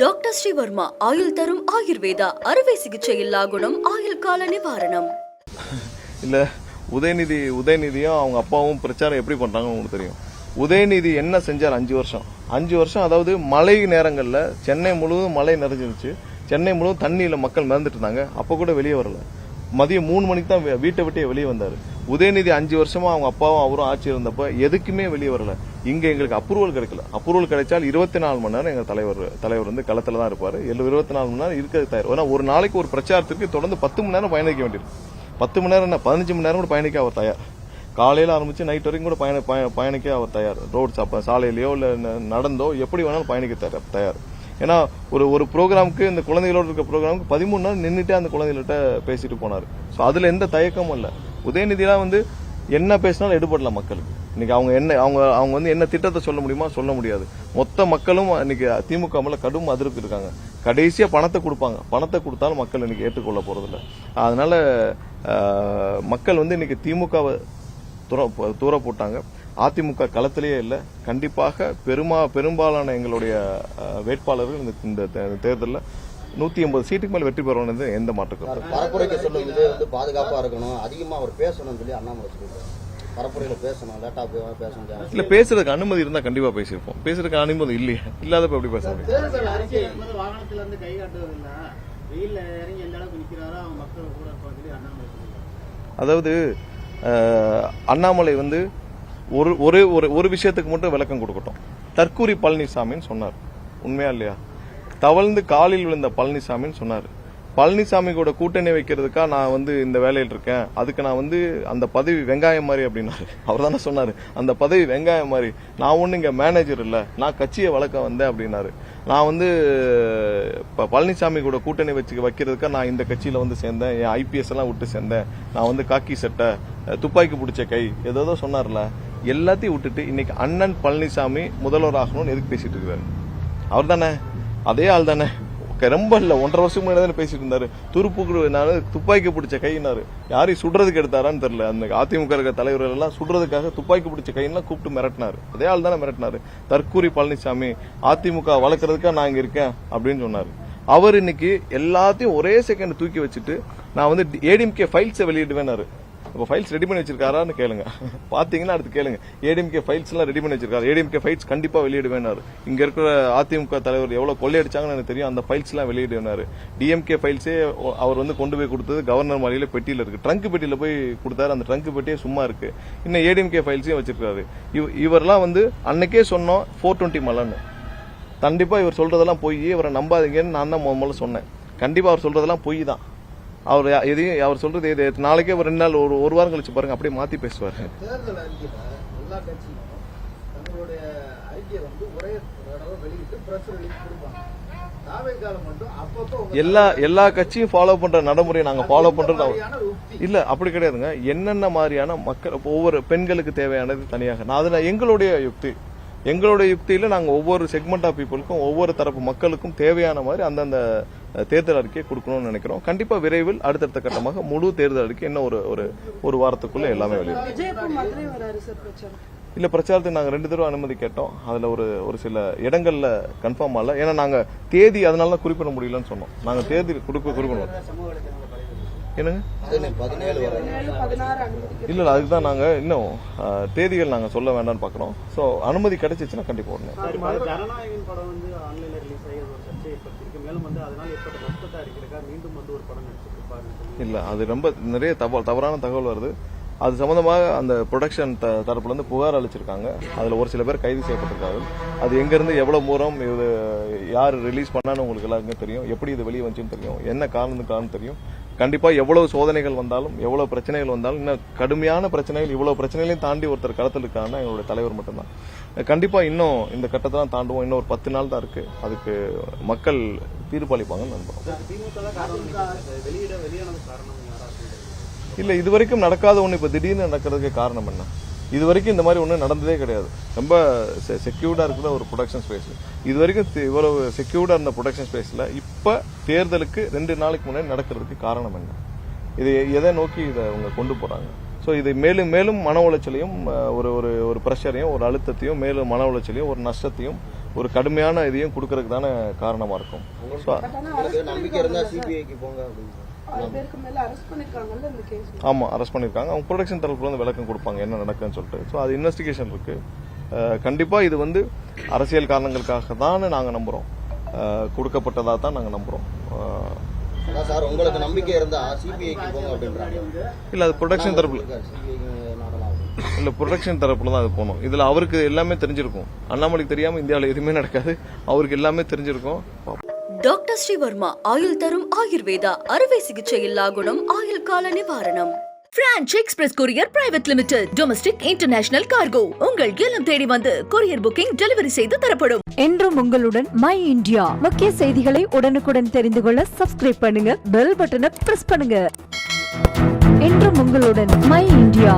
Doctor Sreevarma ஆயுள் தரும் ஆயுர்வேதா அறுவை சிகிச்சையில் குணம் ஆயுள் கால நிவாரணம். இல்ல உதயநிதியும் அவங்க அப்பாவும் பிரச்சாரம் எப்படி பண்றாங்கன்னு உங்களுக்கு தெரியும். உதயநிதி என்ன செஞ்சார் 5 வருஷம் அதாவது மழை நேரங்கள்ல சென்னை முழுவதும் மழை நிறைஞ்சிருச்சு. சென்னை முழுவதும் தண்ணியில மக்கள் மிதந்துட்டு இருந்தாங்க. அப்ப கூட வெளியே வரல. மதியம் 3 மணிக்கு தான் வீட்டை விட்டே வெளியே வந்தாரு. உதயநிதி 5 வருஷமா அவங்க அப்பாவும் அவரும் ஆட்சி இருந்தப்ப எதுக்குமே வெளியே வரல. இங்க எங்களுக்கு அப்ரூவல் கிடைக்கல. அப்ரூவல் கிடைச்சால் 24 மணி நேரம் எங்க தலைவர் வந்து களத்துல தான் இருப்பாரு. 24 மணி நேரம் இருக்கிறது தயார். ஏன்னா ஒரு நாளைக்கு ஒரு பிரச்சாரத்திற்கு தொடர்ந்து 10 மணி நேரம் பயணிக்க வேண்டியிருக்கு. 10 மணி நேரம் 15 மணி நேரம் கூட பயணிக்க அவர் தயார். காலையில ஆரம்பிச்சு நைட் வரைக்கும் கூட பயணிக்க அவர் தயார். ரோட் சாலையிலயோ இல்ல நடந்தோ எப்படி வேணாலும் பயணிக்க தயார். ஏன்னா ஒரு ப்ரோக்ராமுக்கு இந்த குழந்தைகளோட இருக்க ப்ரோக்ராமுக்கு 13 நாள் நின்றுட்டே அந்த குழந்தைகள்கிட்ட பேசிட்டு போனாரு. ஸோ அதுல எந்த தயக்கமும் இல்லை. உதயநிதியெல்லாம் வந்து என்ன பேசினாலும் எடுபடல மக்களுக்கு. இன்னைக்கு அவங்க வந்து என்ன திட்டத்தை சொல்ல முடியுமா, சொல்ல முடியாது. மொத்த மக்களும் இன்னைக்கு திமுக மேல கடும் அதிருப்தி இருக்காங்க. கடைசியா பணத்தை கொடுப்பாங்க. பணத்தை கொடுத்தாலும் மக்கள் இன்னைக்கு ஏற்றுக்கொள்ள போறதில்ல. அதனால மக்கள் வந்து இன்னைக்கு திமுகவை தூர போட்டாங்க. அதிமுக களத்திலேயே இல்லை. கண்டிப்பாக பெரும்பாலான எங்களுடைய வேட்பாளர்கள் இந்த தேர்தலில் 180 சீட்டுக்கு மேல வெற்றி பெறணும் எந்த மாற்றுக்கும். பரப்புரைக்கு சொல்லும் இது வந்து பாதுகாப்பா இருக்கணும், அதிகமா அவர் பேசணும்னு சொல்லி அண்ணாமலை சொல்லியிருக்காரு. பரப்புரையில பேசணும், லேட்டா பேசணும். இல்ல பேசுறதுக்கு அனுமதி இருந்தா கண்டிப்பா பேசியிருப்போம். பேசுறதுக்கு அனுமதி இல்லையா, இல்லாதப்ப எப்படி பேச முடியும்? வாகனத்துல இருந்து கை காட்டுவதில்லை, வெயில்ல இறங்கி எந்த அளவுக்கு நிக்கிறாரோ அவங்க மக்கள் கூட இருப்பாங்க சொல்லி அண்ணாமலை சொல்லியிருக்காரு. அதாவது அண்ணாமலை வந்து ஒரு விஷயத்துக்கு மட்டும் விளக்கம் கொடுக்கட்டும். தற்கூரி பழனிசாமின்னு சொன்னார். உண்மையா இல்லையா? தவழ்ந்து காலில் விழுந்த பழனிசாமின்னு சொன்னார். பழனிசாமி கூட கூட்டணி வைக்கிறதுக்கா நான் வந்து இந்த வேலையில் இருக்கேன், அதுக்கு நான் வந்து அந்த பதவி வெங்காயம் மாதிரி அப்படின்னாரு. அவர் தானே சொன்னாரு அந்த பதவி வெங்காயம் மாதிரி, நான் ஒண்ணு இங்க மேனேஜர் இல்ல, நான் கட்சியை வளர்க்க வந்தேன் அப்படின்னாரு. நான் வந்து பழனிசாமி கூட கூட்டணி வைக்கிறதுக்கா நான் இந்த கட்சியில வந்து சேர்ந்தேன், என் ஐபிஎஸ் எல்லாம் விட்டு சேர்ந்தேன், நான் வந்து காக்கி சட்டை, துப்பாக்கி பிடிச்ச கை, ஏதோ சொன்னார்ல. எல்லாத்தையும் விட்டுட்டு இன்னைக்கு அண்ணன் பழனிசாமி முதல்வர் ஆகணும்னு எதுக்கு பேசிட்டு இருக்காரு? அவர் தானே, அதே ஆள் தானே. ரொம்ப இல்ல 1.5 வருஷம் முன்னாடி பேசிட்டு இருந்தாரு. துப்பாக்கி பிடிச்ச கையினாரு. யாரையும் சுடுறதுக்கு எடுத்தாரான்னு தெரியல. அந்த அதிமுக இருக்க தலைவர்கள் எல்லாம் சுடுறதுக்காக துப்பாக்கி பிடிச்ச கையெல்லாம் கூப்பிட்டு மிரட்டினாரு. அதே ஆள் தானே மிரட்டினாரு. தற்கூரி பழனிசாமி அதிமுக வளர்க்கறதுக்காக நான் இங்க இருக்கேன் அப்படின்னு சொன்னாரு. அவர் இன்னைக்கு எல்லாத்தையும் ஒரே செகண்ட் தூக்கி வச்சுட்டு நான் வந்து ஏடிஎம்கே ஃபைல்ஸை வெளியிடுவேனாரு. இப்போ ஃபைல்ஸ் ரெடி பண்ணி வச்சிருக்காரான்னு கேளுங்க. பாத்தீங்கன்னா அடுத்து கேளுங்க. ஏடிஎம்கே ஃபைல்ஸ் எல்லாம் ரெடி பண்ணி வச்சிருக்காரு. ஏடிஎம்கே ஃபைல்ஸ் கண்டிப்பா வெளியிடுவேனாரு. இங்க இருக்கிற அதிமுக தலைவர் எவ்வளவு கொள்ளையடிச்சாங்கன்னு எனக்கு தெரியும். அந்த ஃபைல்ஸ் எல்லாம் வெளியிடுவேனாரு. டிஎம்கே ஃபைல்ஸே அவர் வந்து கொண்டு போய் கொடுத்தது கவர்னர் மாளிகையில பெட்டியில இருக்கு. ட்ரங்க் பெட்டியில போய் கொடுத்தாரு. அந்த ட்ரங்க் பெட்டியே சும்மா இருக்கு. இன்னும் ஏடிஎம்கே ஃபைல்ஸையும் வச்சிருக்காரு. இவரெல்லாம் வந்து அன்னைக்கே சொன்னோம் 420 மலைன்னு. கண்டிப்பா இவர் சொல்றதெல்லாம் பொய், இவரை நம்பாதீங்கன்னு நான் தான் முதல்ல சொன்னேன். கண்டிப்பா அவர் சொல்றதெல்லாம் பொய் தான். அவர் எதையும் அவர் சொல்றது நாளைக்கே ஒரு 2 நாள் ஒரு வாரம் கழிச்சு பாருங்க, அப்படியே மாத்தி பேசுவாரு. தேர்தல் அறிக்கையில எல்லா கட்சியும் தங்களுடைய அறிக்கையை வந்து ஒரே தடவை வெளியிட்டு பிரஸ் ரிலீஸ் கொடுப்பாங்க. எல்லா கட்சியும் ஃபாலோ பண்ற நடைமுறையை நாங்க ஃபாலோ பண்றது இல்ல, அப்படி கிடையாதுங்க. என்னென்ன மாதிரியான மக்கள் ஒவ்வொரு பெண்களுக்கு தேவையானது தனியாக அதுல எங்களுடைய யுக்தியில நாங்க ஒவ்வொரு செக்மெண்ட் ஆஃப் பீப்புளுக்கும் ஒவ்வொரு தரப்பு மக்களுக்கும் தேவையான மாதிரி அந்தந்த தேர்தல் அறிக்கையை கொடுக்கணும்னு நினைக்கிறோம். கண்டிப்பா விரைவில் அடுத்தடுத்த கட்டமாக முழு தேர்தல் அறிக்கை இன்னும் ஒரு வாரத்துக்குள்ள எல்லாமே வெளியிடும். இல்ல பிரச்சாரத்துக்கு நாங்க 2 தடவை அனுமதி கேட்டோம். அதுல ஒரு சில இடங்கள்ல கன்ஃபார்ம் ஆகல. ஏன்னா நாங்க தேதி அதனால குறிப்பிட முடியலன்னு சொன்னோம். நாங்க தேதி குறிப்பிடணும். என்னங்க இல்ல அதுக்குதான் நாங்க இன்னும் தேதிகள் நாங்க சொல்ல வேண்டாம்னு பாக்குறோம். சோ அனுமதி கிடைச்சிச்சுன்னா கண்டிப்பா உடனே. ஜனநாயகன் படம் வந்து ஆன்லைன்ல ரிலீஸ் ஆகி ஒரு சர்ச்சை ஏற்பட்டிருக்கு. மேலும் வந்து அதனால ஏற்பட்ட நஷ்டத்தை அறிக்கிறதுக்காக மீண்டும் வந்து ஒரு படம் நடிச்சிருப்பாரு. இல்ல அது ரொம்ப நிறைய தவறான தகவல் வருது. அது சம்பந்தமாக அந்த ப்ரொடக்ஷன் தரப்புல இருந்து புகார் அளிச்சிருக்காங்க. அதுல ஒரு சில பேர் கைது செய்யப்பட்டிருக்காங்க. அது எங்க இருந்து எவ்வளவு தூரம் இது யார் ரிலீஸ் பண்ணான்னு உங்களுக்கு எல்லாருக்கும் தெரியும். எப்படி இது வெளியே வந்துச்சுன்னு தெரியும். என்ன காரணத்துக்கான தெரியும். கண்டிப்பா எவ்வளவு சோதனைகள் வந்தாலும் எவ்வளவு பிரச்சனைகள் வந்தாலும் இன்னும் கடுமையான பிரச்சனைகள் இவ்வளவு பிரச்சனைகளையும் தாண்டி ஒருத்தர் களத்தில் இருக்காங்கன்னா எங்களுடைய தலைவர் மட்டும்தான். கண்டிப்பா இன்னும் இந்த கட்டத்தை தான் தாண்டுவோம். இன்னும் ஒரு 10 நாள் தான் இருக்கு. அதுக்கு மக்கள் தீர்ப்பளிப்பாங்கன்னு நம்புறோம். இல்ல இதுவரைக்கும் நடக்காத ஒண்ணு இப்ப திடீர்னு நடக்கிறதுக்கு காரணம் என்ன? இதுவரைக்கும் இந்த மாதிரி ஒண்ணு நடந்ததே கிடையாது. ரொம்ப செக்யூர்டா இருக்கிற ஒரு ப்ரொடக்ஷன் ஸ்பேஸ். இதுவரைக்கும் இவ்வளவு செக்யூர்டா இருந்த ப்ரொடக்ஷன் ஸ்பேஸ்ல இப்ப தேர்தலுக்கு 2 நாளைக்கு முன்னாடி நடக்கிறதுக்கு காரணம் என்ன? இது எதை நோக்கி இதை அவங்க கொண்டு போறாங்க? ஸோ இது மேலும் மேலும் மன உளைச்சலையும் ஒரு பிரஷரையும் ஒரு அழுத்தத்தையும் மேலும் மன உளைச்சலையும் ஒரு நஷ்டத்தையும் ஒரு கடுமையான இதையும் கொடுக்கறதுக்கு தானே காரணமா இருக்கும். So, உங்களுக்கு நம்பிக்கை இருந்தா சிபிஐக்கு போங்க அப்படின்னு. ஆமா அரெஸ்ட் பண்ணிருக்காங்க. அவங்க ப்ரொடெக்ஷன் தரப்புல வந்து விளக்கம் கொடுப்பாங்க என்ன நடக்குன்னு சொல்லிட்டு. ஸோ அது இன்வெஸ்டிகேஷன் இருக்கு. கண்டிப்பா இது வந்து அரசியல் காரணங்களுக்காக தான் நாங்க நம்புறோம், கொடுக்கப்பட்டதா தான் நாங்க நம்புறோம். அதான் சார் உங்களுக்கு நம்பிக்கை இருந்தா சிபிஐக்கு போங்க அப்படின்றாங்க. இல்ல அது ப்ரொடெக்ஷன் தரப்புல இல்ல ப்ரொடெக்ஷன் தரப்புல தான் அது போகணும். இதுல அவருக்கு எல்லாமே தெரிஞ்சிருக்கும். அண்ணாமலைக்கு தெரியாம இந்தியாவில் எதுவுமே நடக்காது. அவருக்கு எல்லாமே தெரிஞ்சிருக்கும். டாக்டர் ஸ்ரீவர்மா ஆயுள் தரும் ஆயுர்வேதா அறுவை சிகிச்சை இல்லா குணம் ஆயுள் கால நிவாரணம். Branch express courier private limited domestic international cargo உங்கள் இல்லம் தேடி வந்து கொரியர் புக்கிங் டெலிவரி செய்து தரப்படும். என்றும் உங்களுடன் மை இந்தியா. முக்கிய செய்திகளை உடனுக்குடன் தெரிந்து கொள்ள சப்ஸ்கிரைப் பண்ணுங்க, பெல் பட்டனை பிரஸ் பண்ணுங்க. என்றும் உங்களுடன் மை இந்தியா.